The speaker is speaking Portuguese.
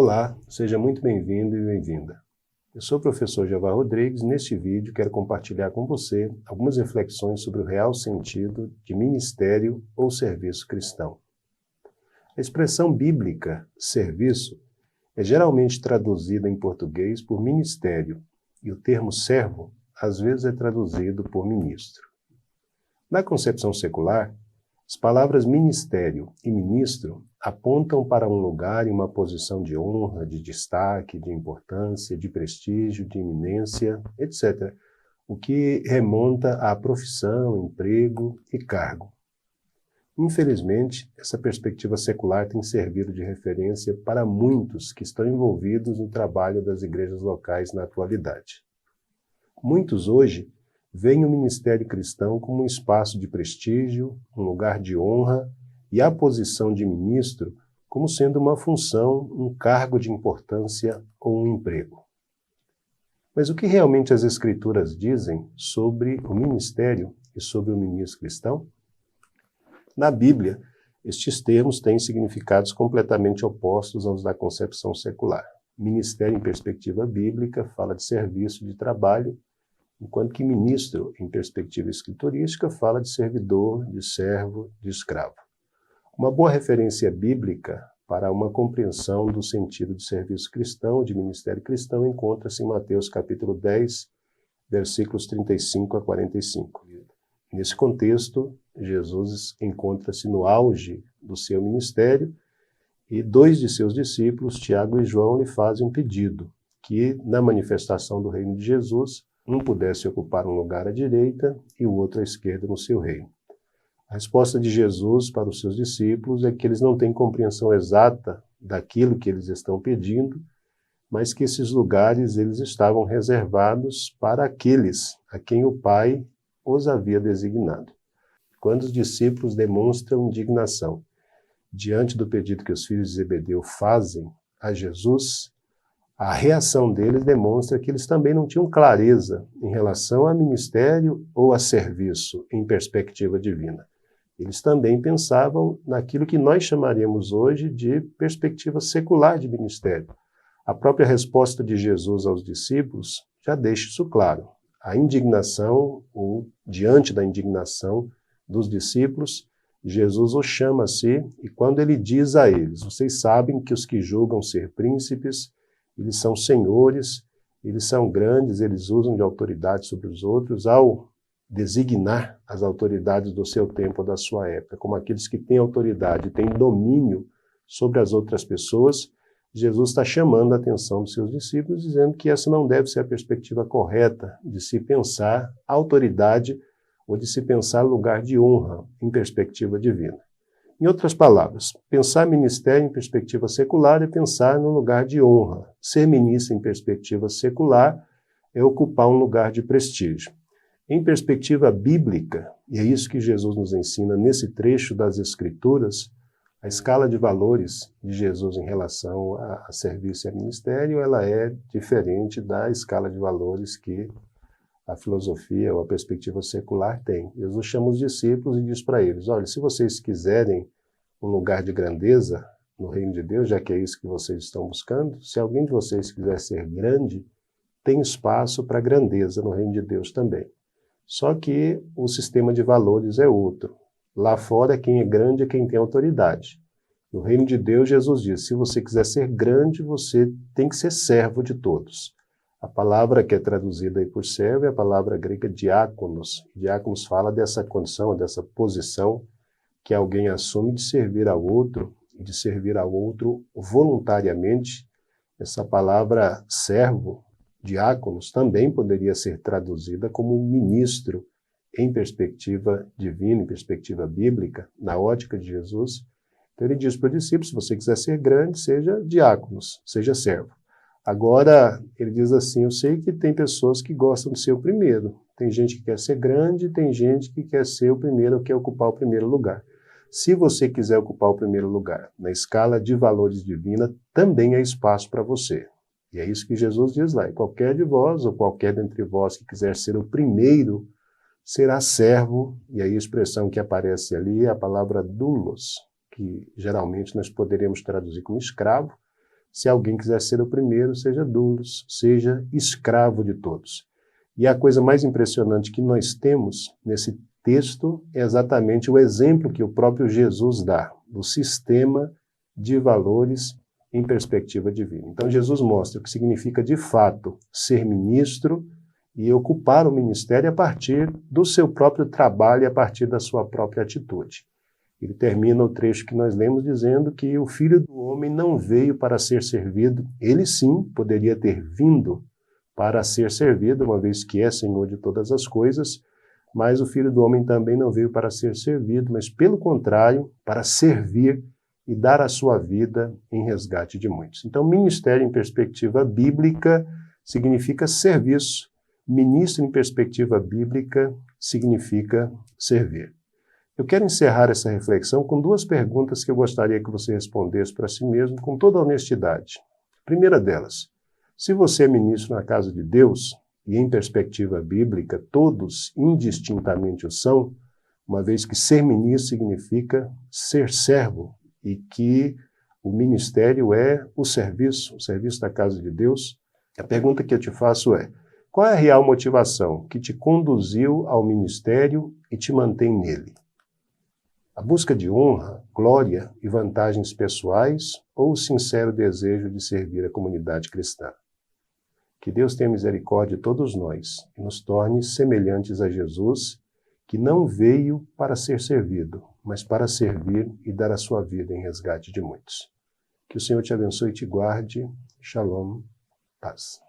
Olá, seja muito bem-vindo e bem-vinda. Eu sou o professor Jeová Rodrigues. Neste vídeo quero compartilhar com você algumas reflexões sobre o real sentido de ministério ou serviço cristão. A expressão bíblica, serviço, é geralmente traduzida em português por ministério e o termo servo às vezes é traduzido por ministro. Na concepção secular, as palavras ministério e ministro apontam para um lugar e uma posição de honra, de destaque, de importância, de prestígio, de eminência, etc., o que remonta à profissão, emprego e cargo. Infelizmente, essa perspectiva secular tem servido de referência para muitos que estão envolvidos no trabalho das igrejas locais na atualidade. Muitos hoje veem o ministério cristão como um espaço de prestígio, um lugar de honra e a posição de ministro como sendo uma função, um cargo de importância ou um emprego. Mas o que realmente as Escrituras dizem sobre o ministério e sobre o ministro cristão? Na Bíblia, estes termos têm significados completamente opostos aos da concepção secular. Ministério, em perspectiva bíblica, fala de serviço, de trabalho, enquanto que ministro, em perspectiva escriturística, fala de servidor, de servo, de escravo. Uma boa referência bíblica para uma compreensão do sentido de serviço cristão, de ministério cristão, encontra-se em Mateus capítulo 10, versículos 35 a 45. Nesse contexto, Jesus encontra-se no auge do seu ministério e dois de seus discípulos, Tiago e João, lhe fazem um pedido, que na manifestação do reino de Jesus, um pudesse ocupar um lugar à direita e o outro à esquerda no seu reino. A resposta de Jesus para os seus discípulos é que eles não têm compreensão exata daquilo que eles estão pedindo, mas que esses lugares eles estavam reservados para aqueles a quem o Pai os havia designado. Quando os discípulos demonstram indignação diante do pedido que os filhos de Zebedeu fazem a Jesus, a reação deles demonstra que eles também não tinham clareza em relação a ministério ou a serviço em perspectiva divina. Eles também pensavam naquilo que nós chamaríamos hoje de perspectiva secular de ministério. A própria resposta de Jesus aos discípulos já deixa isso claro. A indignação, ou diante da indignação dos discípulos, Jesus os chama a si e quando ele diz a eles, vocês sabem que os que julgam ser príncipes, eles são senhores, eles são grandes, eles usam de autoridade sobre os outros ao designar as autoridades do seu tempo ou da sua época, como aqueles que têm autoridade, têm domínio sobre as outras pessoas. Jesus está chamando a atenção dos seus discípulos, dizendo que essa não deve ser a perspectiva correta de se pensar autoridade ou de se pensar lugar de honra em perspectiva divina. Em outras palavras, pensar ministério em perspectiva secular é pensar num lugar de honra. Ser ministro em perspectiva secular é ocupar um lugar de prestígio. Em perspectiva bíblica, e é isso que Jesus nos ensina nesse trecho das Escrituras, a escala de valores de Jesus em relação a serviço e a ministério, ela é diferente da escala de valores que a filosofia ou a perspectiva secular tem. Jesus chama os discípulos e diz para eles, olha, se vocês quiserem um lugar de grandeza no reino de Deus, já que é isso que vocês estão buscando, se alguém de vocês quiser ser grande, tem espaço para grandeza no reino de Deus também. Só que o sistema de valores é outro. Lá fora, quem é grande é quem tem autoridade. No reino de Deus, Jesus diz, se você quiser ser grande, você tem que ser servo de todos. A palavra que é traduzida aí por servo é a palavra grega diáconos. Diáconos fala dessa condição, dessa posição que alguém assume de servir ao outro, e de servir ao outro voluntariamente. Essa palavra servo, diáconos, também poderia ser traduzida como ministro em perspectiva divina, em perspectiva bíblica, na ótica de Jesus. Então ele diz para os discípulos, se você quiser ser grande, seja diáconos, seja servo. Agora, ele diz assim, eu sei que tem pessoas que gostam de ser o primeiro. Tem gente que quer ser grande, tem gente que quer ser o primeiro, quer ocupar o primeiro lugar. Se você quiser ocupar o primeiro lugar na escala de valores divina, também há espaço para você. E é isso que Jesus diz lá, e qualquer de vós, ou qualquer dentre vós que quiser ser o primeiro, será servo, e aí a expressão que aparece ali é a palavra doulos, que geralmente nós poderíamos traduzir como escravo, Se alguém quiser ser o primeiro, seja doulos, seja escravo de todos. E a coisa mais impressionante que nós temos nesse texto é exatamente o exemplo que o próprio Jesus dá, do sistema de valores em perspectiva divina. Então Jesus mostra o que significa de fato ser ministro e ocupar o ministério a partir do seu próprio trabalho e a partir da sua própria atitude. Ele termina o trecho que nós lemos dizendo que o Filho do Homem não veio para ser servido. Ele sim poderia ter vindo para ser servido, uma vez que é Senhor de todas as coisas, mas o Filho do Homem também não veio para ser servido, mas pelo contrário, para servir e dar a sua vida em resgate de muitos. Então, ministério em perspectiva bíblica significa serviço. Ministro em perspectiva bíblica significa servir. Eu quero encerrar essa reflexão com duas perguntas que eu gostaria que você respondesse para si mesmo com toda a honestidade. A primeira delas, se você é ministro na casa de Deus, e em perspectiva bíblica todos indistintamente o são, uma vez que ser ministro significa ser servo, e que o ministério é o serviço da casa de Deus, a pergunta que eu te faço é: qual é a real motivação que te conduziu ao ministério e te mantém nele? A busca de honra, glória e vantagens pessoais ou o sincero desejo de servir a comunidade cristã? Que Deus tenha misericórdia de todos nós e nos torne semelhantes a Jesus, que não veio para ser servido, mas para servir e dar a sua vida em resgate de muitos. Que o Senhor te abençoe e te guarde. Shalom, paz.